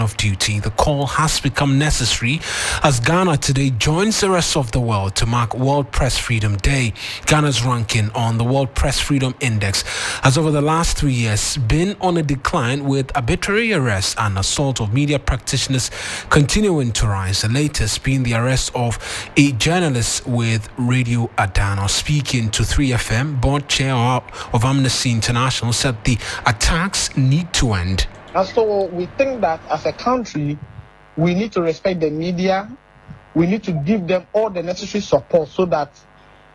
of duty. The call has become necessary as Ghana today joins the rest of the world to mark World Press Freedom Day. Ghana's ranking on the World Press Freedom Index has over the last 3 years been on a decline, with arbitrary arrests and assault of media practitioners continuing to rise, the latest being the arrest of a journalist with Radio Adano. Speaking to 3FM, board chair of Amnesty International said the attacks need to end. And so we think that as a country, we need to respect the media. We need to give them all the necessary support so that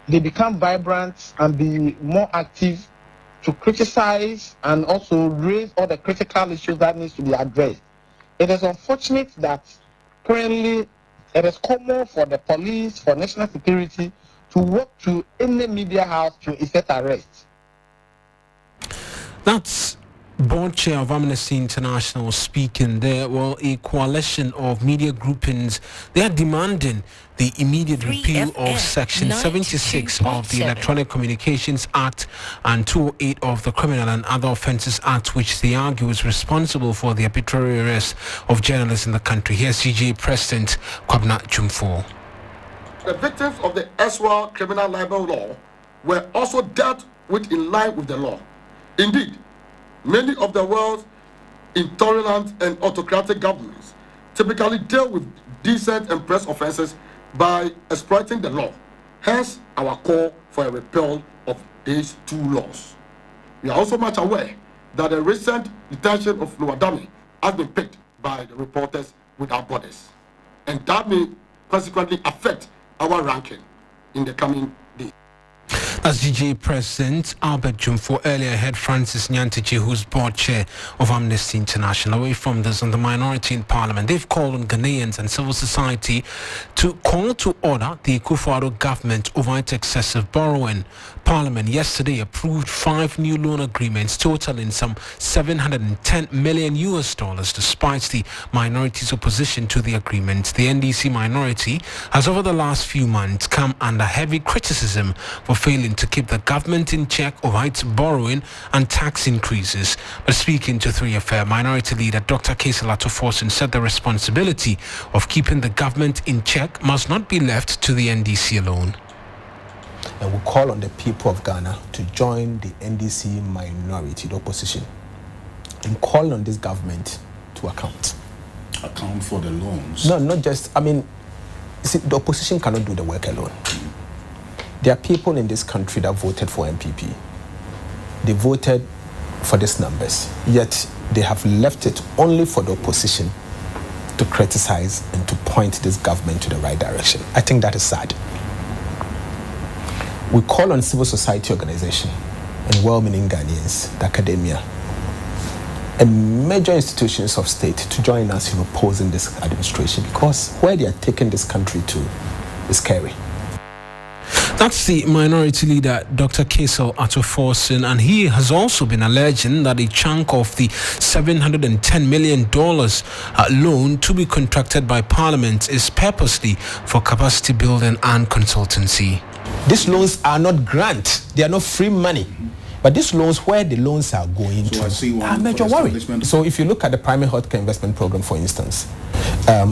they become vibrant and be more active to criticize and also raise all the critical issues that needs to be addressed. It is unfortunate that currently it is common for the police, for national security, to walk to any media house to effect arrest. That's board chair of Amnesty International speaking there. Well, a coalition of media groupings, they are demanding the immediate repeal of Section 76 of the Electronic Communications Act and 208 of the Criminal and Other Offences Act, which they argue is responsible for the arbitrary arrest of journalists in the country. Here's CJ President Kwabena Jumfo. The victims of the Eswell criminal libel law were also dealt with in line with the law. Indeed, many of the world's intolerant and autocratic governments typically deal with decent and press offenses by exploiting the law. Hence, our call for a repeal of these two laws. We are also much aware that the recent detention of Luadami has been picked by the Reporters Without Borders, and that may consequently affect our ranking in the coming days. As DJ President Albert Jumfo earlier heard Francis Nyantichi, who's board chair of Amnesty International. Away from this, on the minority in Parliament, they've called on Ghanaians and civil society to call to order the Akufo-Addo government over its excessive borrowing. Parliament yesterday approved 5 new loan agreements totaling some $710 million despite the minority's opposition to the agreement. The NDC minority has over the last few months come under heavy criticism for failing to keep the government in check over its borrowing and tax increases. But speaking to 3FM, Minority Leader Dr. Kaisel Atoforson said the responsibility of keeping the government in check must not be left to the NDC alone. And we call on the people of Ghana to join the NDC minority, the opposition, and call on this government to account. Account for the loans? No, not just, see, the opposition cannot do the work alone. There are people in this country that voted for MPP. They voted for these numbers, yet they have left it only for the opposition to criticize and to point this government to the right direction. I think that is sad. We call on civil society organization and well-meaning Ghanaians, the academia, and major institutions of state to join us in opposing this administration, because where they are taking this country to is scary. That's the minority leader, Dr. Kaisel Atoforson, and he has also been alleging that a chunk of the $710 million loan to be contracted by Parliament is purposely for capacity building and consultancy. These loans are not grant, they are not free money. But these loans, where the loans are going to, are major worry. So if you look at the primary healthcare investment program, for instance,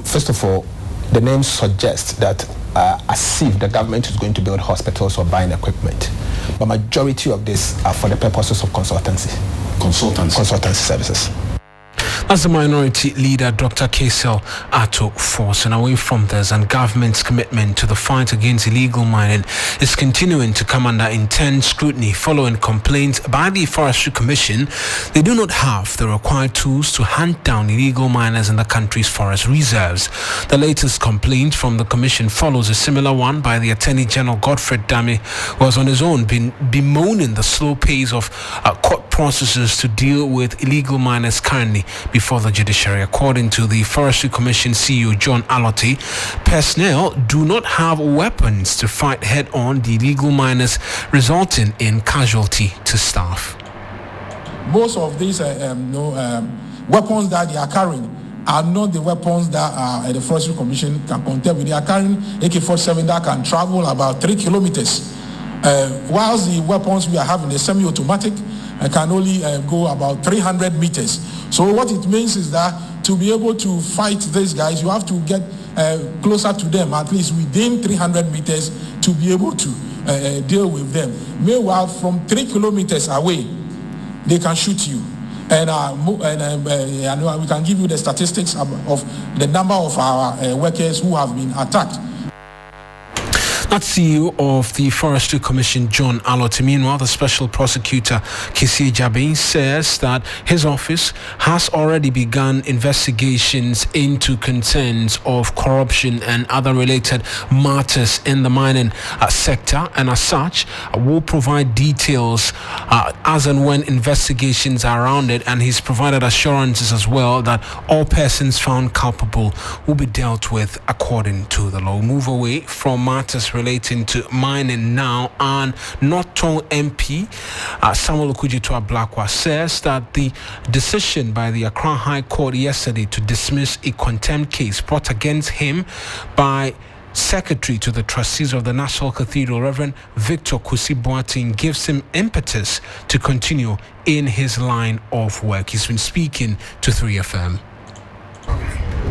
first of all, the name suggests that as if the government is going to build hospitals or buying equipment. But majority of this are for the purposes of consultancy services. As the minority leader, Dr. Kaisel Atoforson, away from this, and government's commitment to the fight against illegal mining is continuing to come under intense scrutiny following complaints by the Forestry Commission. They do not have the required tools to hunt down illegal miners in the country's forest reserves. The latest complaint from the commission follows a similar one by the Attorney General Godfred Dame, who has on his own been bemoaning the slow pace of court processes to deal with illegal miners currently before the judiciary. According to the Forestry Commission CEO John Alotti, personnel do not have weapons to fight head-on the illegal miners, resulting in casualty to staff. Most of these weapons that they are carrying are not the weapons that the Forestry Commission can contend with. They are carrying AK-47 that can travel about 3 kilometers, whilst the weapons we are having, the semi-automatic, can only go about 300 meters. So what it means is that to be able to fight these guys, you have to get closer to them, at least within 300 meters, to be able to deal with them. Meanwhile, from 3 kilometers away, they can shoot you. And we can give you the statistics of the number of our workers who have been attacked. That's CEO of the Forestry Commission, John Aloti. Meanwhile, the Special Prosecutor, Kisi Jabin, says that his office has already begun investigations into concerns of corruption and other related matters in the mining sector, and as such, will provide details as and when investigations are around it, and he's provided assurances as well that all persons found culpable will be dealt with according to the law. Move away from matters relating to mining now, and Norton MP Samuel Okudzeto Ablakwa says that the decision by the Accra High Court yesterday to dismiss a contempt case brought against him by Secretary to the Trustees of the National Cathedral, Reverend Victor Kusi Boateng, gives him impetus to continue in his line of work. He's been speaking to 3FM.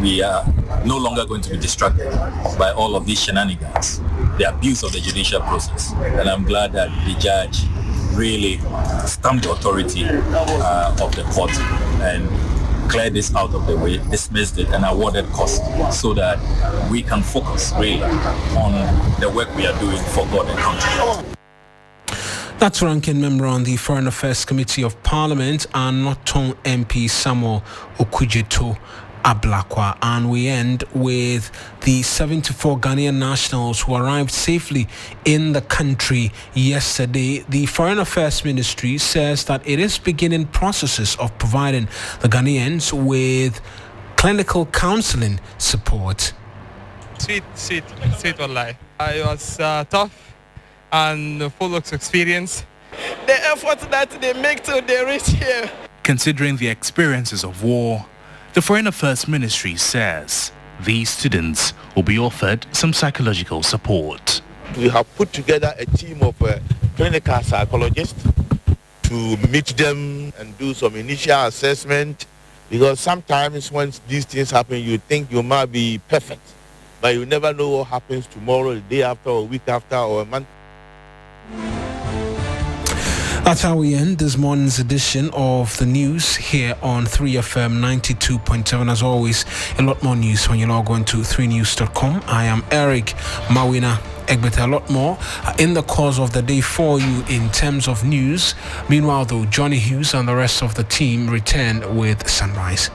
We are no longer going to be distracted by all of these shenanigans, the abuse of the judicial process. And I'm glad that the judge really stamped the authority of the court and cleared this out of the way, dismissed it, and awarded costs so that we can focus really on the work we are doing for God and country. That's ranking member on the Foreign Affairs Committee of Parliament and Norton MP Samuel Okudzeto Ablakwa. And we end with the 74 Ghanaian nationals who arrived safely in the country yesterday. The Foreign Affairs Ministry says that it is beginning processes of providing the Ghanaians with clinical counseling support. Sweet wallahi. It was tough and full of experience. The effort that they make till they reach here. Considering the experiences of war, the Foreign Affairs Ministry says these students will be offered some psychological support. We have put together a team of clinical psychologists to meet them and do some initial assessment, because sometimes when these things happen, you think you might be perfect, but you never know what happens tomorrow, the day after, or a week after, or a month. That's how we end this morning's edition of the news here on 3FM 92.7. As always, a lot more news when you log on to 3news.com. I am Eric Mawuena Egbeta. A lot more in the course of the day for you in terms of news. Meanwhile, though, Johnny Hughes and the rest of the team return with Sunrise.